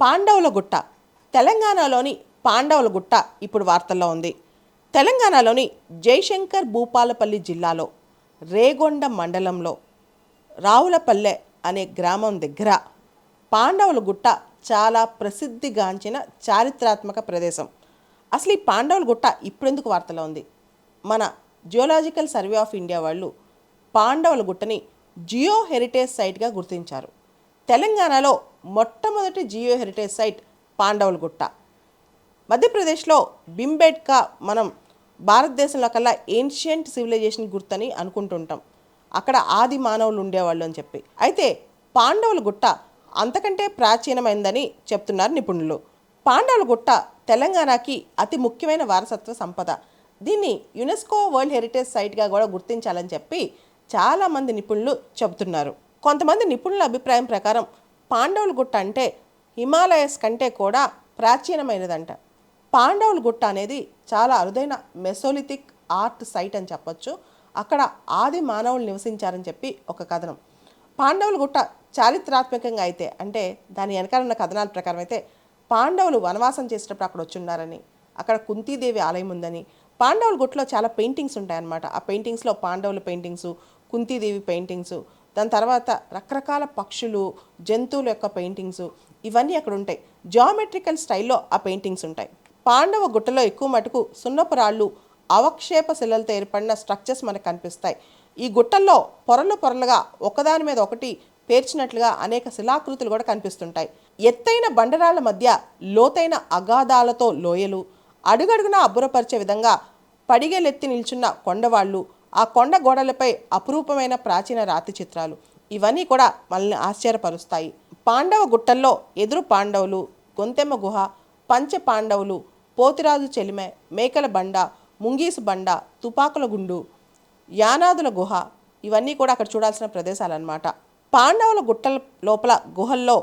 పాండవుల గుట్ట. తెలంగాణలోని పాండవుల గుట్ట ఇప్పుడు వార్తల్లో ఉంది. తెలంగాణలోని జయశంకర్ భూపాలపల్లి జిల్లాలో రేగొండ మండలంలో రావులపల్లె అనే గ్రామం దగ్గర పాండవుల గుట్ట చాలా ప్రసిద్ధిగాంచిన చారిత్రాత్మక ప్రదేశం. అసలు ఈ పాండవుల గుట్ట ఇప్పుడెందుకు వార్తలో ఉంది? మన జియోలాజికల్ సర్వే ఆఫ్ ఇండియా వాళ్ళు పాండవుల గుట్టని జియో హెరిటేజ్ సైట్గా గుర్తించారు. తెలంగాణలో మొట్టమొదటి జియో హెరిటేజ్ సైట్ పాండవుల గుట్ట. మధ్యప్రదేశ్లో భింబేట్కా మనం భారతదేశంలో కల్లా ఏన్షియంట్ సివిలైజేషన్ గుర్తని అనుకుంటుంటాం. అక్కడ ఆది మానవులు ఉండేవాళ్ళు అని చెప్పి. అయితే పాండవుల గుట్ట అంతకంటే ప్రాచీనమైందని చెప్తున్నారు నిపుణులు. పాండవుల గుట్ట తెలంగాణకి అతి ముఖ్యమైన వారసత్వ సంపద. దీన్ని యునెస్కో వరల్డ్ హెరిటేజ్ సైట్గా కూడా గుర్తించాలని చెప్పి చాలామంది నిపుణులు చెబుతున్నారు. కొంతమంది నిపుణుల అభిప్రాయం ప్రకారం పాండవుల గుట్ట అంటే హిమాలయస్ కంటే కూడా ప్రాచీనమైనదంట. పాండవుల గుట్ట అనేది చాలా అరుదైన మెసోలిథిక్ ఆర్ట్ సైట్ అని చెప్పొచ్చు. అక్కడ ఆది మానవులు నివసించారని చెప్పి ఒక కథనం. పాండవుల గుట్ట చారిత్రాత్మకంగా అయితే, అంటే దాని వెనకాల ఉన్న కథనాల ప్రకారం అయితే, పాండవులు వనవాసం చేసేటప్పుడు అక్కడ వచ్చి ఉన్నారని, అక్కడ కుంతీదేవి ఆలయం ఉందని, పాండవుల గుట్టలో చాలా పెయింటింగ్స్ ఉంటాయన్నమాట. ఆ పెయింటింగ్స్లో పాండవుల పెయింటింగ్సు, కుంతీదేవి పెయింటింగ్సు, దాని తర్వాత రకరకాల పక్షులు, జంతువుల యొక్క పెయింటింగ్సు, ఇవన్నీ అక్కడ ఉంటాయి. జియోమెట్రికల్ స్టైల్లో ఆ పెయింటింగ్స్ ఉంటాయి. పాండవ గుట్టలో ఎక్కువ మటుకు సున్నపు రాళ్ళు, అవక్షేప శిలలతో ఏర్పడిన స్ట్రక్చర్స్ మనకు కనిపిస్తాయి. ఈ గుట్టల్లో పొరలు పొరలుగా ఒకదాని మీద ఒకటి పేర్చినట్లుగా అనేక శిలాకృతులు కూడా కనిపిస్తుంటాయి. ఎత్తైన బండరాళ్ల మధ్య లోతైన అగాధాలతో లోయలు, అడుగడుగునా అబ్బురపరిచే విధంగా పడిగెలెత్తి నిల్చున్న కొండవాళ్ళు, ఆ కొండ గోడలపై అపురూపమైన ప్రాచీన రాతి చిత్రాలు, ఇవన్నీ కూడా మనల్ని ఆశ్చర్యపరుస్తాయి. పాండవ గుట్టల్లో ఎదురు పాండవులు, గొంతెమ్మ గుహ, పంచ పాండవులు, పోతిరాజు చెలిమె, మేకల బండ, ముంగీసు బండ, తుపాకుల గుండు, యానాదుల గుహ, ఇవన్నీ కూడా అక్కడ చూడాల్సిన ప్రదేశాలు అన్నమాట. పాండవుల గుట్టల లోపల గుహల్లో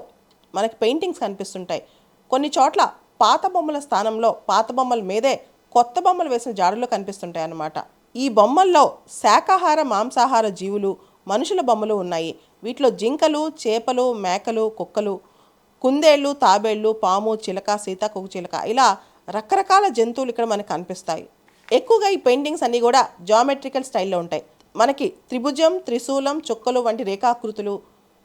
మనకి పెయింటింగ్స్ కనిపిస్తుంటాయి. కొన్ని చోట్ల పాత బొమ్మల స్థానంలో పాత బొమ్మల మీదే కొత్త బొమ్మలు వేసిన జాడులు కనిపిస్తుంటాయి అన్నమాట. ఈ బొమ్మల్లో శాకాహార మాంసాహార జీవులు, మనుషుల బొమ్మలు ఉన్నాయి. వీటిలో జింకలు, చేపలు, మేకలు, కుక్కలు, కుందేళ్ళు, తాబేళ్ళు, పాము, చిలక, సీతాకోక చిలక, ఇలా రకరకాల జంతువులు ఇక్కడ మనకు కనిపిస్తాయి. ఎక్కువగా ఈ పెయింటింగ్స్ అన్నీ కూడా జియోమెట్రికల్ స్టైల్లో ఉంటాయి. మనకి త్రిభుజం, త్రిశూలం, చుక్కలు వంటి రేఖాకృతులు,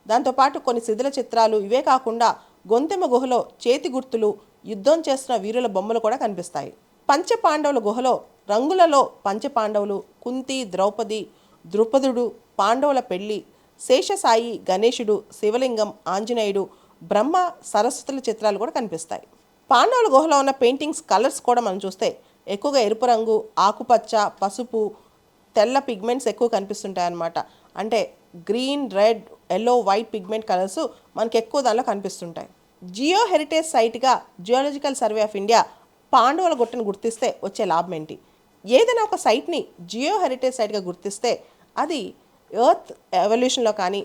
దాంతోపాటు కొన్ని శిథిల చిత్రాలు, ఇవే కాకుండా గొంతెమ్మ గుహలో చేతి గుర్తులు, యుద్ధం చేస్తున్న వీరుల బొమ్మలు కూడా కనిపిస్తాయి. పంచపాండవుల గుహలో రంగులలో పంచపాండవులు, కుంతి, ద్రౌపది, ద్రుపదుడు, పాండవుల పెళ్లి, శేషసాయి, గణేశుడు, శివలింగం, ఆంజనేయుడు, బ్రహ్మ, సరస్వతుల చిత్రాలు కూడా కనిపిస్తాయి. పాండవుల గుహలో ఉన్న పెయింటింగ్స్ కలర్స్ కూడా మనం చూస్తే ఎక్కువగా ఎరుపు రంగు, ఆకుపచ్చ, పసుపు, తెల్ల పిగ్మెంట్స్ ఎక్కువ కనిపిస్తుంటాయి అన్నమాట. అంటే green, red, yellow, white pigment colours మనకి ఎక్కువ దానిలో కనిపిస్తుంటాయి. జియో హెరిటేజ్ సైట్గా జియోలాజికల్ సర్వే ఆఫ్ ఇండియా పాండవుల గుట్టను గుర్తిస్తే వచ్చే లాభం ఏంటి? ఏదైనా ఒక సైట్ని జియో హెరిటేజ్ సైట్గా గుర్తిస్తే అది ఎర్త్ ఎవల్యూషన్లో కానీ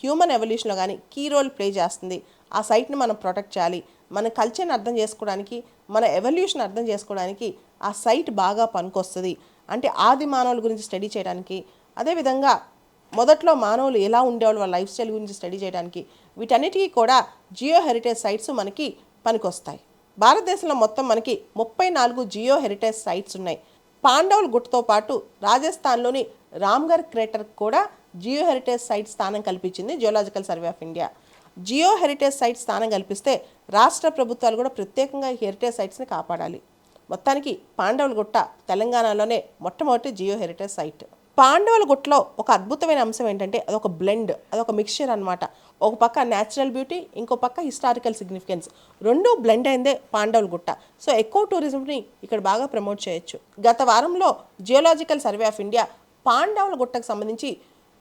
హ్యూమన్ ఎవల్యూషన్లో కానీ కీ రోల్ ప్లే చేస్తుంది. ఆ సైట్ని మనం ప్రొటెక్ట్ చేయాలి. మన కల్చర్ని అర్థం చేసుకోవడానికి, మన ఎవల్యూషన్ అర్థం చేసుకోవడానికి ఆ సైట్ బాగా పనికొస్తుంది. అంటే ఆది మానవుల గురించి స్టడీ చేయడానికి, అదేవిధంగా మొదట్లో మానవులు ఎలా ఉండేవాళ్ళు, వాళ్ళ లైఫ్ స్టైల్ గురించి స్టడీ చేయడానికి, వీటన్నిటికీ కూడా జియో హెరిటేజ్ సైట్స్ మనకి పనికొస్తాయి. భారతదేశంలో మొత్తం మనకి 34 జియో హెరిటేజ్ సైట్స్ ఉన్నాయి. పాండవుల గుట్టతో పాటు రాజస్థాన్లోని రామ్గర్ క్రేటర్ కూడా జియో హెరిటేజ్ సైట్ స్థానం కల్పించింది geological survey of India. Geo heritage site స్థానం కల్పిస్తే రాష్ట్ర ప్రభుత్వాలు కూడా ప్రత్యేకంగా ఈ హెరిటేజ్ సైట్స్ని కాపాడాలి. మొత్తానికి పాండవుల గుట్ట తెలంగాణలోనే మొట్టమొదటి జియో హెరిటేజ్ సైట్. పాండవుల గుట్టలో ఒక అద్భుతమైన అంశం ఏంటంటే అదొక బ్లెండ్, అదొక మిక్స్చర్ అనమాట. ఒక పక్క న్యాచురల్ బ్యూటీ, ఇంకో పక్క హిస్టారికల్ సిగ్నిఫికెన్స్, రెండూ బ్లెండ్ అయిందే పాండవుల గుట్ట. సో ఎక్కువ టూరిజంని ఇక్కడ బాగా ప్రమోట్ చేయొచ్చు. గత వారంలో జియోలాజికల్ సర్వే ఆఫ్ ఇండియా పాండవుల గుట్టకు సంబంధించి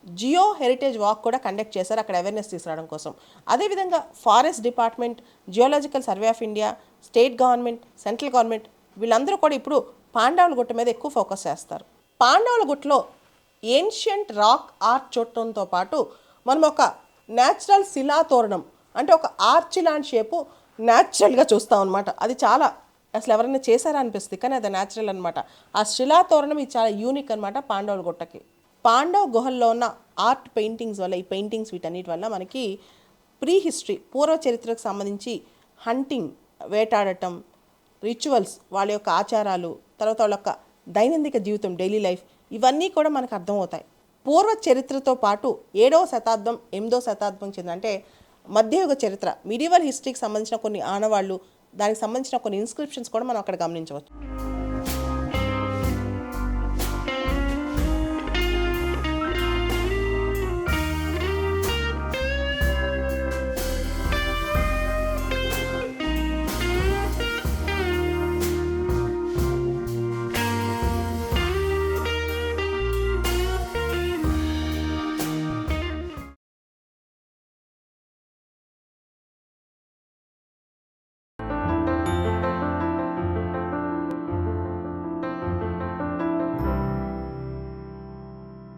జియో హెరిటేజ్ వాక్ కూడా కండక్ట్ చేశారు, అక్కడ అవేర్నెస్ తీసుకురావడం కోసం. అదేవిధంగా forest department, geological survey of India, state government, central government, వీళ్ళందరూ కూడా ఇప్పుడు పాండవుల గుట్ట మీద ఎక్కువ ఫోకస్ చేస్తారు. పాండవుల గుట్టలో ఏన్షియంట్ రాక్ ఆర్ట్ చూడటంతో పాటు మనం ఒక న్యాచురల్ శిలాతోరణం, అంటే ఒక ఆర్చ్ లాంటి షేపు న్యాచురల్గా చూస్తాం అనమాట. అది చాలా అసలు ఎవరైనా చేశారా అనిపిస్తుంది, కానీ అది న్యాచురల్ అనమాట. ఆ శిలాతోరణం ఇది చాలా యూనిక్ అనమాట పాండవుల గుట్టకి. పాండవ గుహల్లో ఉన్న ఆర్ట్ పెయింటింగ్స్ వల్ల, ఈ పెయింటింగ్స్ వీటన్నిటి వల్ల మనకి ప్రీ హిస్టరీ, పూర్వ చరిత్రకు సంబంధించి హంటింగ్ వేటాడటం, రిచువల్స్, వాళ్ళ యొక్క ఆచారాలు, తర్వాత వాళ్ళ యొక్క దైనందిక జీవితం, డైలీ లైఫ్, ఇవన్నీ కూడా మనకు అర్థమవుతాయి. పూర్వ చరిత్రతో పాటు 7వ శతాబ్దం 8వ శతాబ్దం చెందిన అంటే మధ్యయుగ చరిత్ర, మిడివల్ హిస్టరీకి సంబంధించిన కొన్ని ఆనవాళ్ళు, దానికి సంబంధించిన కొన్ని ఇన్స్క్రిప్షన్స్ కూడా మనం అక్కడ గమనించవచ్చు.